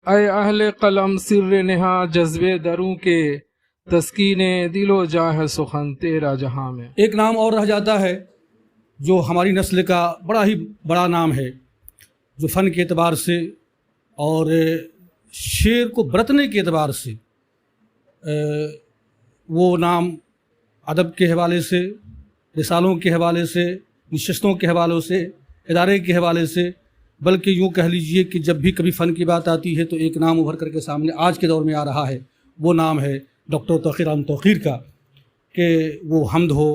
اے اہل قلم سر نہا جذبے دروں کے، تسکین دل و جاہ سخن تیرا جہاں میں۔ ایک نام اور رہ جاتا ہے جو ہماری نسل کا بڑا ہی بڑا نام ہے، جو فن کے اعتبار سے اور شعر کو برتنے کے اعتبار سے وہ نام ادب کے حوالے سے، رسالوں کے حوالے سے، نشستوں کے حوالوں سے، ادارے کے حوالے سے، بلکہ یوں کہہ لیجئے کہ جب بھی کبھی فن کی بات آتی ہے تو ایک نام ابھر کر کے سامنے آج کے دور میں آ رہا ہے، وہ نام ہے ڈاکٹر توقیر احمد توقیر کا، کہ وہ حمد ہو،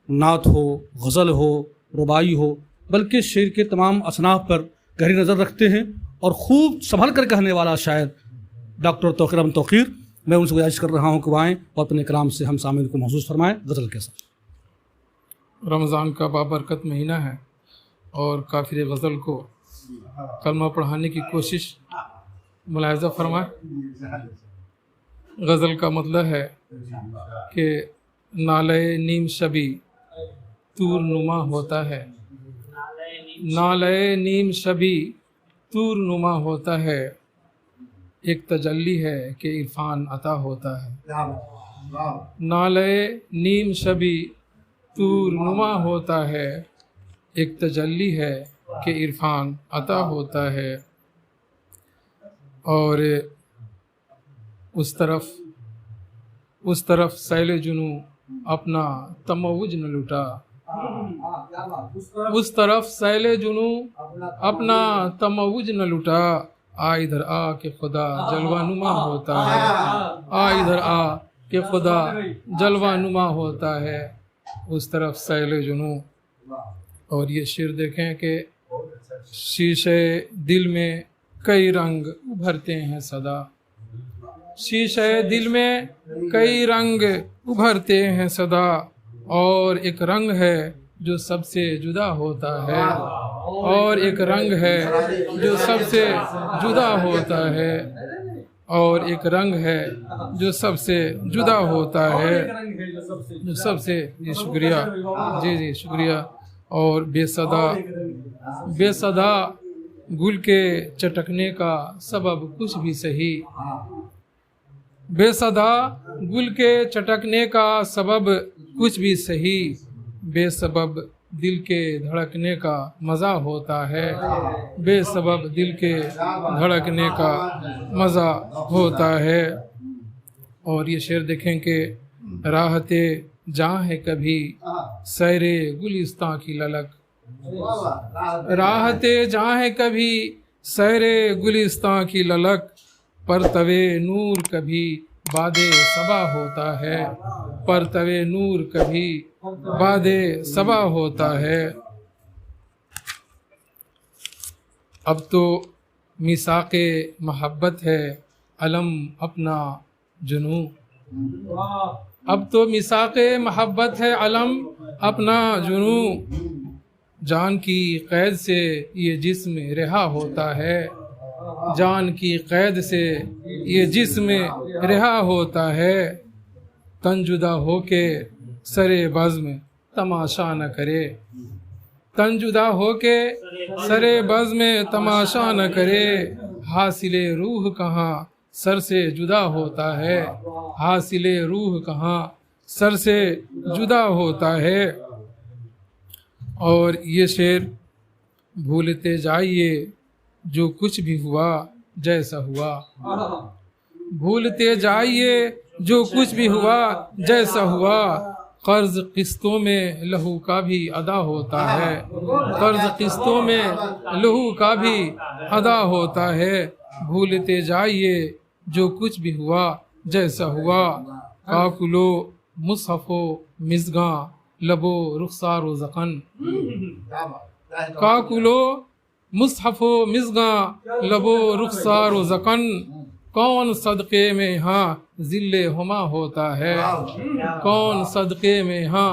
نعت ہو، غزل ہو، رباعی ہو، بلکہ شعر کے تمام اصناف پر گہری نظر رکھتے ہیں اور خوب سنبھل کر کہنے والا شاعر ڈاکٹر توقیر احمد توقیر۔ میں ان سے گزارش کر رہا ہوں کہ وہ آئیں اور اپنے کلام سے ہم سامعین کو محظوظ فرمائیں غزل کے ساتھ۔ رمضان کا بابرکت مہینہ ہے اور کافر غزل کو کلمہ پڑھانے کی کوشش ملاحظہ فرمائیں۔ غزل کا مطلب ہے کہ نالے نیم شبی طور نما ہوتا ہے، نالے نیم شبی طور نما ہوتا ہے، ایک تجلی ہے کہ عرفان عطا ہوتا ہے۔ نالے نیم شبی طور نما ہوتا ہے، ایک تجلی ہے کہ عرفان عطا ہوتا ہے۔ اور اس طرف سیل جنوں اپنا تموج نہ لٹا، اس طرف سیل جنوں اپنا تموج نہ لٹا، آ ادھر آ کہ خدا جلوہ نما ہوتا ہے، آ ادھر آ کہ خدا جلوہ نما ہوتا ہے، اس طرف سیل جنوں۔ اور یہ شعر دیکھیں کہ شیشے دل میں کئی رنگ ابھرتے ہیں صدا، شیشے دل میں کئی رنگ ابھرتے ہیں صدا، اور ایک رنگ ہے جو سب سے جدا ہوتا ہے، اور ایک رنگ ہے جو سب سے جدا ہوتا ہے، اور ایک رنگ ہے جو سب سے جدا ہوتا ہے، جو سب سے جی شکریہ جی شکریہ۔ اور بے صدا گل کے چٹکنے کا سبب کچھ بھی صحیح، بے صدا گل کے چٹکنے کا سبب کچھ بھی صحیح، بے سبب دل کے دھڑکنے کا مزہ ہوتا ہے، بے سبب دل کے دھڑکنے کا مزہ ہوتا ہے۔ اور یہ شعر دیکھیں کہ راحت جاں ہے کبھی سیر گلستاں کی للک، راحت جاں ہے کبھی سیر گلستاں کی للک، پرتوے نور کبھی باد صبا ہوتا ہے، پرتوے نور کبھی باد صبا ہوتا ہے۔ اب تو میثاق محبت ہے علم اپنا جنوں، اب تو میثاق محبت ہے علم اپنا جنوں، جان کی قید سے یہ جسم رہا ہوتا ہے، جان کی قید سے یہ جسم رہا ہوتا ہے، تن جدا ہو کے سرے بزم تماشا نہ کرے، تن جدا ہو کے سرے بزم تماشا نہ کرے، حاصل روح کہاں سر سے جدا ہوتا ہے، حاصل روح کہاں سر سے جدا ہوتا ہے۔ اور یہ شعر بھولتے جائیے جو کچھ بھی ہوا جیسا ہوا، بھولتے جائیے جو کچھ بھی ہوا جیسا ہوا، قرض قسطوں میں لہو کا بھی ادا ہوتا ہے، قرض قسطوں میں لہو کا بھی ادا ہوتا ہے، بھولتے جائیے جو کچھ بھی ہوا جیسا ہوا، کاکلو مصحف و مژگاں لبو رخسار و زقن، کاکلو مصحف و مژگاں لبو رخسار و زقن، کون صدقے میں ہاں ذل ہما ہوتا ہے، کون صدقے میں ہاں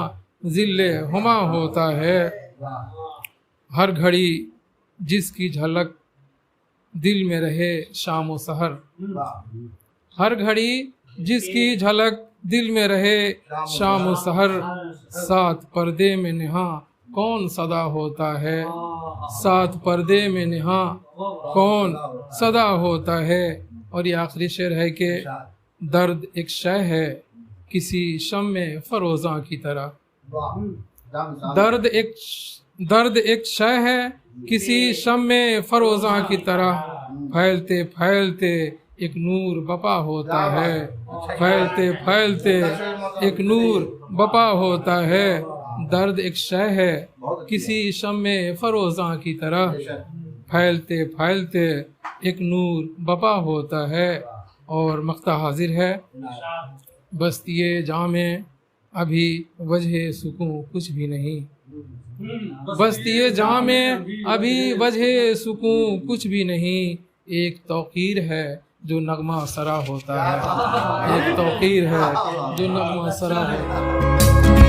ذل ہما ہوتا ہے، ہر گھڑی جس کی جھلک دل میں رہے شام و سحر، ہر گھڑی جس کی جھلک دل میں رہے شام و سحر، ساتھ پردے میں نہاں کون صدا ہوتا ہے، ساتھ پردے میں نہاں کون صدا ہوتا ہے، اور یہ آخری شعر ہے کہ درد ایک شے ہے کسی شمع فروزاں کی طرح، درد ایک شے ہے کسی شمع فروزاں کی طرح، پھیلتے پھیلتے ایک نور بپا ہوتا ہے، پھیلتے پھیلتے ایک نور بپا ہوتا ہے، درد ایک شے ہے کسی شمع فروزاں کی طرح، پھیلتے پھیلتے ایک نور بپا ہوتا ہے۔ اور مقطع حاضر ہے، بستی جام میں ابھی وجہ سکون کچھ بھی نہیں، بستی جام میں ابھی وجہ سکون کچھ بھی نہیں، ایک توقیر ہے جو نغمہ سرا ہوتا ہے، ایک توقیر ہے جو نغمہ سرا ہوتا ہے۔